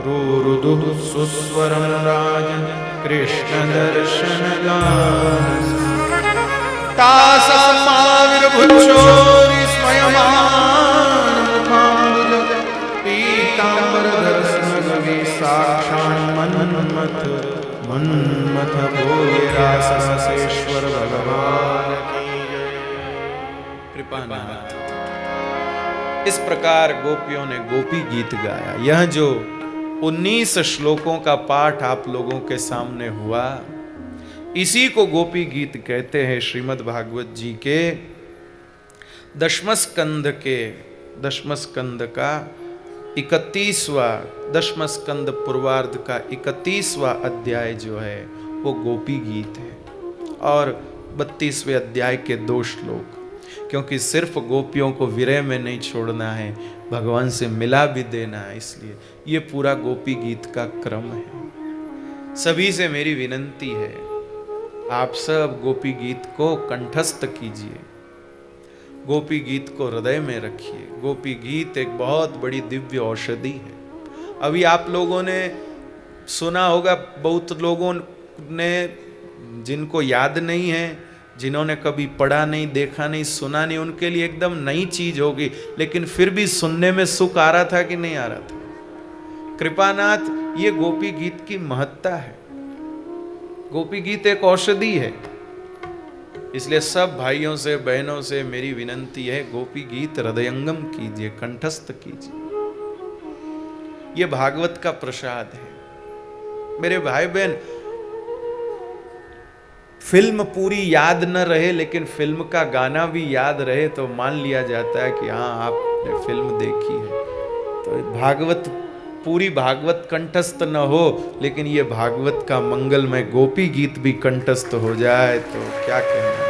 रुरुदुः सुस्वरं राजन् कृष्णदर्शनगानम् तासामाविर्भुक्षोरिस्मयमानमुखाम्बुज पीताम्बरदर्शनगवी साक्षान्मन्मथ मन्मथ बोले रासरसेश्वर भगवान की जय। कृपानाथ। इस प्रकार गोपियों ने गोपी गीत गाया। यह जो 19 श्लोकों का पाठ आप लोगों के सामने हुआ, इसी को गोपी गीत कहते हैं। श्रीमद् भागवत जी के दशम स्कंद का 31वां दशम स्कंद पूर्वार्ध का 31वां अध्याय जो है वो गोपी गीत है, और 32वें अध्याय के 2 श्लोक। क्योंकि सिर्फ गोपियों को विरह में नहीं छोड़ना है, भगवान से मिला भी देना है, इसलिए ये पूरा गोपी गीत का क्रम है। सभी से मेरी विनंती है आप सब गोपी गीत को कंठस्थ कीजिए, गोपी गीत को हृदय में रखिए। गोपी गीत एक बहुत बड़ी दिव्य औषधि है। अभी आप लोगों ने सुना होगा, बहुत लोगों ने जिनको याद नहीं है, जिन्होंने कभी पढ़ा नहीं, देखा नहीं, सुना नहीं, उनके लिए एकदम नई चीज होगी, लेकिन फिर भी सुनने में सुख आ रहा था कि नहीं आ रहा था? कृपानाथ, ये गोपी गीत की महत्ता है। गोपी गीत एक औषधि है। इसलिए सब भाइयों से, बहनों से मेरी विनंती है, गोपी गीत हृदयंगम कीजिए, कंठस्थ कीजिए। ये भागवत का प्रसाद है। मेरे भाई बहन, फिल्म पूरी याद न रहे लेकिन फिल्म का गाना भी याद रहे तो मान लिया जाता है कि हाँ, आपने फिल्म देखी है। तो भागवत, पूरी भागवत कंठस्थ न हो लेकिन ये भागवत का मंगलमय गोपी गीत भी कंठस्थ हो जाए तो क्या कहना।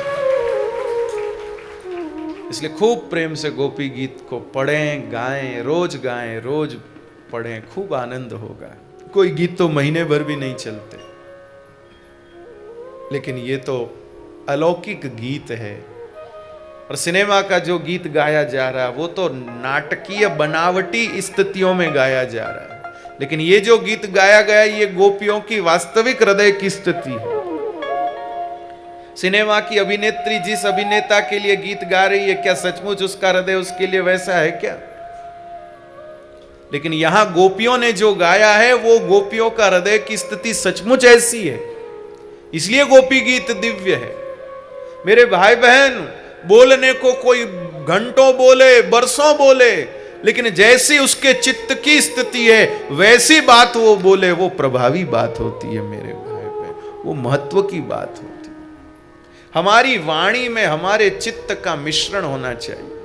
इसलिए खूब प्रेम से गोपी गीत को पढ़ें, गाएं, रोज पढ़ें, खूब आनंद होगा। कोई गीत तो महीने भर भी नहीं चलते, लेकिन ये तो अलौकिक गीत है। और सिनेमा का जो गीत गाया जा रहा है वो तो नाटकीय बनावटी स्थितियों में गाया जा रहा है, लेकिन ये जो गीत गाया गया ये गोपियों की वास्तविक हृदय की स्थिति है। सिनेमा की अभिनेत्री जिस अभिनेता के लिए गीत गा रही है, क्या सचमुच उसका हृदय उसके लिए वैसा है क्या? लेकिन यहां गोपियों ने जो गाया है वो गोपियों का हृदय की स्थिति सचमुच ऐसी है, इसलिए गोपी गीत दिव्य है। मेरे भाई बहन, बोलने को कोई घंटों बोले, बरसों बोले, लेकिन जैसी उसके चित्त की स्थिति है वैसी बात वो बोले, वो प्रभावी बात होती है मेरे भाई बहन, वो महत्व की बात होती है। हमारी वाणी में हमारे चित्त का मिश्रण होना चाहिए।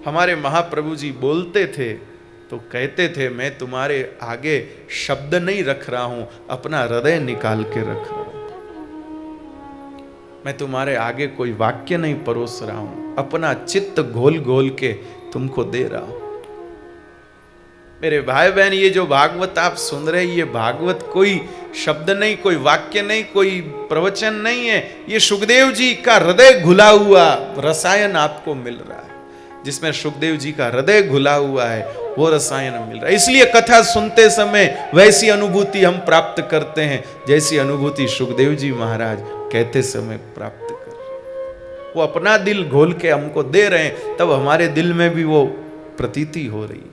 हमारे महाप्रभु जी बोलते थे तो कहते थे, मैं तुम्हारे आगे शब्द नहीं रख रहा हूं, अपना हृदय निकाल के रख रहा हूं। मैं तुम्हारे आगे कोई वाक्य नहीं परोस रहा हूं, अपना चित्त घोल घोल के तुमको दे रहा हूं। मेरे भाई बहन, ये जो भागवत आप सुन रहे हैं, ये भागवत कोई शब्द नहीं, कोई वाक्य नहीं, कोई प्रवचन नहीं है। ये सुखदेव जी का हृदय घुला हुआ रसायन आपको मिल रहा है। जिसमें सुखदेव जी का हृदय घुला हुआ है वो रसायन मिल रहा है। इसलिए कथा सुनते समय वैसी अनुभूति हम प्राप्त करते हैं जैसी अनुभूति सुखदेव जी महाराज कहते समय प्राप्त कर रहे। वो अपना दिल घोल के हमको दे रहे हैं, तब हमारे दिल में भी वो प्रतीति हो रही है।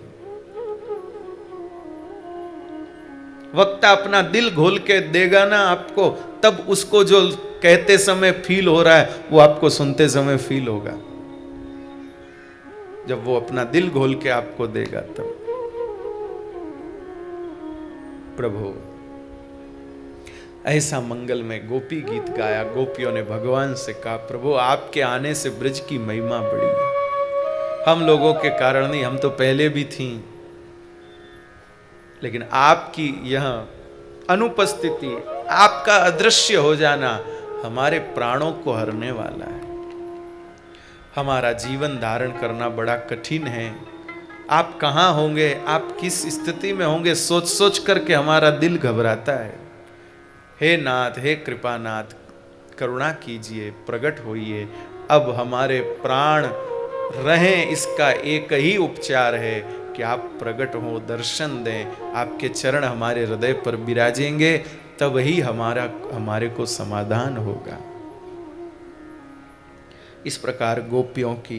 वक्ता अपना दिल घोल के देगा ना आपको, तब उसको जो कहते समय फील हो रहा है वो आपको सुनते समय फील होगा। जब वो अपना दिल घोल के आपको देगा तब। प्रभु, ऐसा मंगल में गोपी गीत गाया। गोपियों ने भगवान से कहा, प्रभु आपके आने से ब्रज की महिमा बढ़ी है। हम लोगों के कारण नहीं, हम तो पहले भी थीं, लेकिन आपकी यह अनुपस्थिति, आपका अदृश्य हो जाना हमारे प्राणों को हरने वाला है। हमारा जीवन धारण करना बड़ा कठिन है। आप कहाँ होंगे, आप किस स्थिति में होंगे, सोच सोच करके हमारा दिल घबराता है। हे नाथ, हे कृपानाथ, करुणा कीजिए, प्रकट होइए। अब हमारे प्राण रहें, इसका एक ही उपचार है कि आप प्रकट हो, दर्शन दें। आपके चरण हमारे हृदय पर विराजेंगे, तब ही हमारे को समाधान होगा। इस प्रकार गोपियों की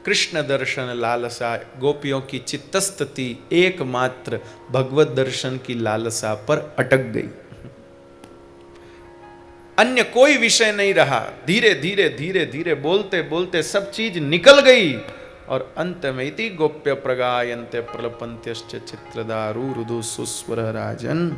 कृष्ण दर्शन लालसा, गोपियों की चित्तस्थिति एकमात्र भगवत दर्शन की लालसा पर अटक गई। अन्य कोई विषय नहीं रहा। धीरे धीरे धीरे धीरे बोलते बोलते सब चीज निकल गई और अंत में इति गोप्य प्रगायन्ते प्रलपन्त्यश्च चित्रदारु रुदु सुस्वर राजन।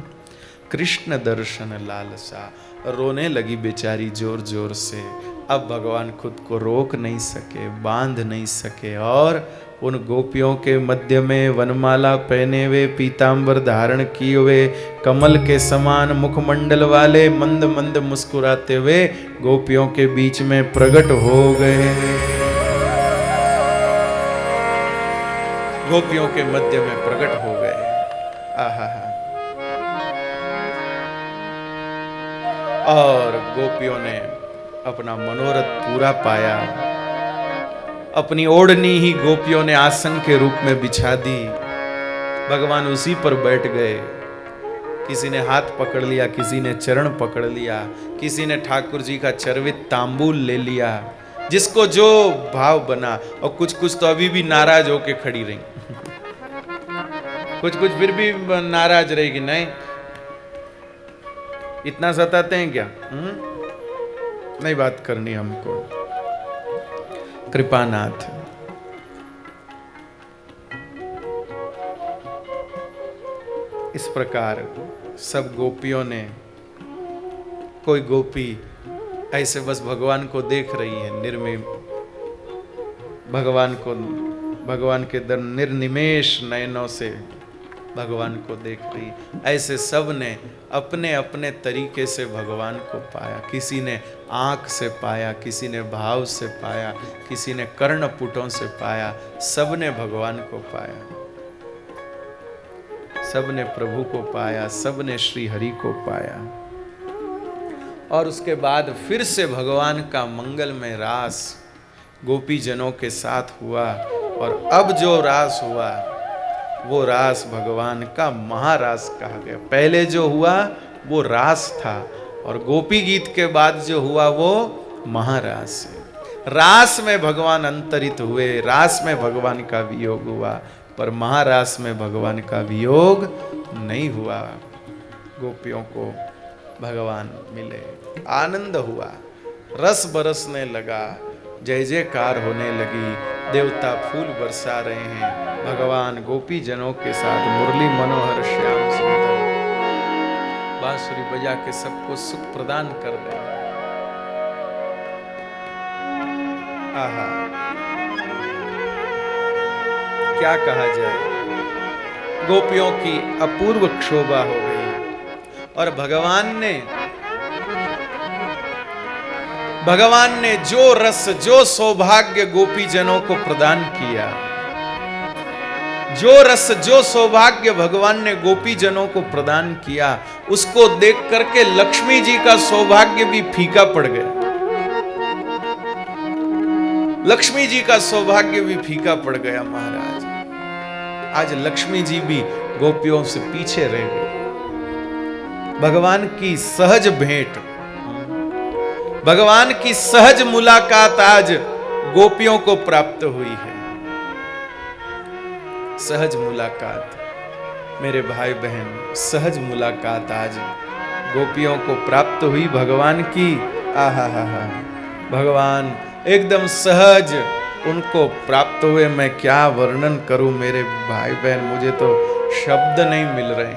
कृष्ण दर्शन लालसा, रोने लगी बेचारी जोर जोर से। अब भगवान खुद को रोक नहीं सके, बांध नहीं सके, और उन गोपियों के मध्य में वनमाला पहने हुए, पीतांबर धारण किए हुए, कमल के समान मुखमंडल वाले, मंद मंद मुस्कुराते हुए गोपियों के बीच में प्रकट हो गए। गोपियों के मध्य में प्रकट हो गए। आहा, और गोपियों ने अपना मनोरथ पूरा पाया। अपनी ओढ़नी ही गोपियों ने आसन के रूप में बिछा दी, भगवान उसी पर बैठ गए। किसी ने हाथ पकड़ लिया, किसी ने चरण पकड़ लिया, किसी ने ठाकुर जी का चरवित तांबूल ले लिया, जिसको जो भाव बना। और कुछ कुछ तो अभी भी नाराज होके खड़ी रही, कुछ कुछ फिर भी नाराज रहेगी। नहीं, इतना सताते हैं क्या? नहीं बात करनी हमको। कृपानाथ इस प्रकार सब गोपियों ने, कोई गोपी ऐसे बस भगवान को देख रही है, निर्मम भगवान के निर्निमेष नयनों से भगवान को देख रही। ऐसे सब ने अपने अपने तरीके से भगवान को पाया। किसी ने आंख से पाया, किसी ने भाव से पाया, किसी ने कर्णपुटों से पाया। सब ने भगवान को पाया, सब ने प्रभु को पाया, सब ने श्री हरि को पाया। और उसके बाद फिर से भगवान का मंगलमय रास गोपी जनों के साथ हुआ। और अब जो रास हुआ वो रास भगवान का महारास कहा गया। पहले जो हुआ वो रास था, और गोपी गीत के बाद जो हुआ वो महारास है। रास में भगवान अंतरित हुए, रास में भगवान का वियोग हुआ, पर महारास में भगवान का वियोग नहीं हुआ। गोपियों को भगवान मिले, आनंद हुआ, रस बरसने लगा, जय जयकार होने लगी, देवता फूल बरसा रहे हैं। भगवान गोपी जनों के साथ मुरली मनोहर श्याम सुंदर बांसुरी बजा के सबको सुख प्रदान कर रहे हैं। आहा, क्या कहा जाए, गोपियों की अपूर्व क्षोभा हो गई। और भगवान ने जो रस, जो सौभाग्य गोपी जनों को प्रदान किया, जो रस, जो सौभाग्य भगवान ने गोपी जनों को प्रदान किया, उसको देख करके लक्ष्मी जी का सौभाग्य भी फीका पड़ गया। लक्ष्मी जी का सौभाग्य भी फीका पड़ गया महाराज। आज लक्ष्मी जी भी गोपियों से पीछे रह गई। भगवान की सहज भेंट, भगवान की सहज मुलाकात आज गोपियों को प्राप्त हुई है। सहज मुलाकात मेरे भाई बहन, सहज मुलाकात आज गोपियों को प्राप्त हुई भगवान की। आहा हा हा, भगवान एकदम सहज उनको प्राप्त हुए। मैं क्या वर्णन करूं मेरे भाई बहन, मुझे तो शब्द नहीं मिल रहे,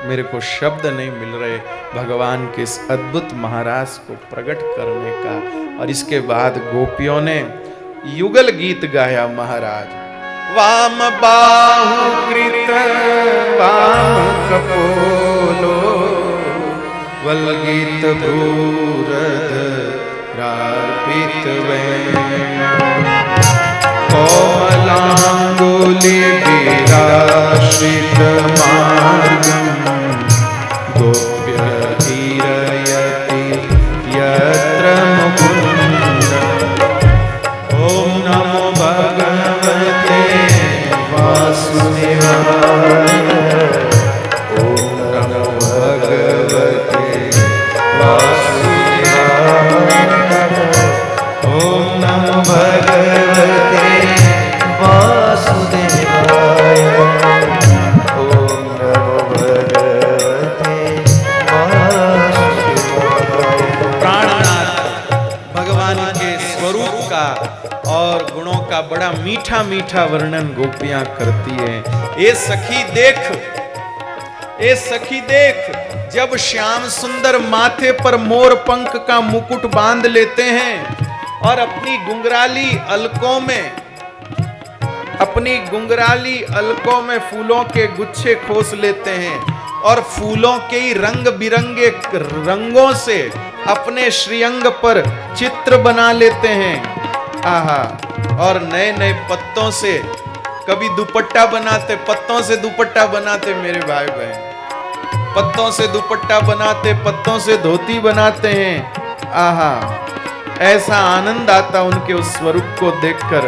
मेरे को शब्द नहीं मिल रहे भगवान के इस अद्भुत महारास को प्रकट करने का। और इसके बाद गोपियों ने युगल गीत गाया महाराज। वाम बाहु कृत वाम कपोलो वल्गित भूरद रार्पित कोमलांगुली विराश्रित मार्गम गोप्य हीरयति यत्र मुकुंदम। ओम नमो भगवते वासुदेवाय, ओम नमो भगवते वासुदेवाय, ओम नमो भगवते वासुदेवाय, ओम नमो भगवते वासुदेवाय। प्राणनाथ भगवान के स्वरूप का और गुणों का बड़ा मीठा मीठा वर्णन गोपियां करती हैं। ए सखी देख, जब श्याम सुंदर माथे पर मोर पंख का मुकुट बांध लेते हैं और अपनी गुंगराली अलकों में फूलों के गुच्छे खोस लेते हैं और फूलों के ही रंग बिरंगे रंगों से अपने श्रीअंग पर चित्र बना लेते हैं। आहा, और नए नए पत्तों से कभी दुपट्टा बनाते, पत्तों से दुपट्टा बनाते मेरे भाई बहन। पत्तों से दुपट्टा बनाते, पत्तों से धोती बनाते हैं। आहा, ऐसा आनंद आता उनके उस स्वरूप को देखकर।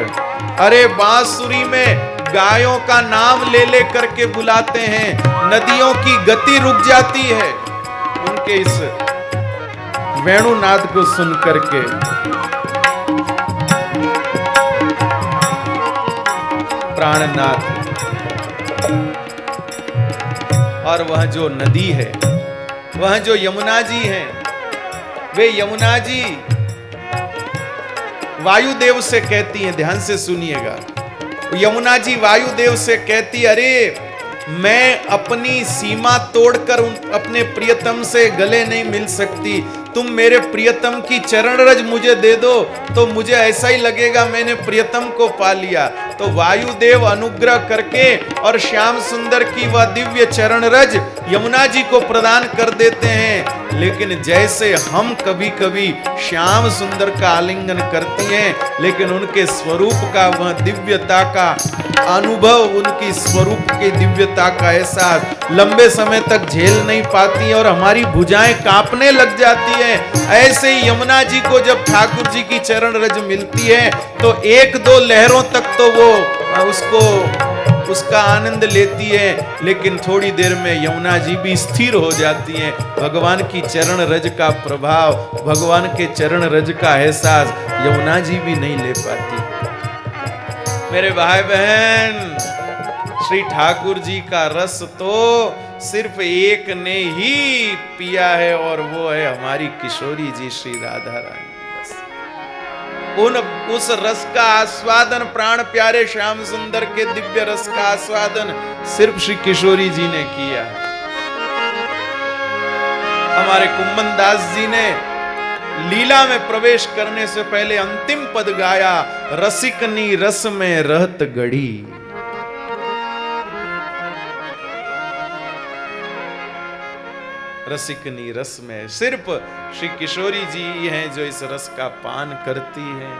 अरे बांसुरी में गायों का नाम ले ले करके बुलाते हैं, नदियों की गति रुक जाती है उनके इस वेणुनाद को सुन करके। प्राणनाथ। और वह जो नदी है, वह जो यमुना जी हैं, वे यमुना जी वायुदेव से कहती हैं, ध्यान से सुनिएगा। यमुना जी वायुदेव से कहती, अरे मैं अपनी सीमा तोड़कर अपने प्रियतम से गले नहीं मिल सकती, तुम मेरे प्रियतम की चरण रज मुझे दे दो तो मुझे ऐसा ही लगेगा मैंने प्रियतम को पा लिया। तो वायुदेव अनुग्रह करके और श्याम सुंदर की वह दिव्य चरण रज यमुना जी को प्रदान कर देते हैं। लेकिन जैसे हम कभी कभी श्याम सुंदर का आलिंगन करती हैं, लेकिन उनके स्वरूप का वह दिव्यता का अनुभव, उनकी स्वरूप की दिव्यता का एहसास लंबे समय तक झेल नहीं पाती और हमारी भुजाएं कांपने लग जाती है। ऐसे ही यमुना जी को जब ठाकुर जी की चरण रज मिलती है तो एक दो लहरों तक तो वो उसका आनंद लेती है, लेकिन थोड़ी देर में यमुना जी भी स्थिर हो जाती हैं। भगवान की चरण रज का प्रभाव, भगवान के चरण रज का एहसास यमुना जी भी नहीं ले पाती। मेरे भाई बहन, श्री ठाकुर जी का रस तो सिर्फ एक ने ही पिया है और वो है हमारी किशोरी जी श्री राधा रानी। उस रस का आस्वादन, प्राण प्यारे श्याम सुंदर के दिव्य रस का आस्वादन सिर्फ श्री किशोरी जी ने किया। हमारे कुम्मन दास जी ने लीला में प्रवेश करने से पहले अंतिम पद गाया, रसिकनी रस में रहत गढ़ी। रसिकनी रस में सिर्फ श्री किशोरी जी हैं जो इस रस का पान करती हैं।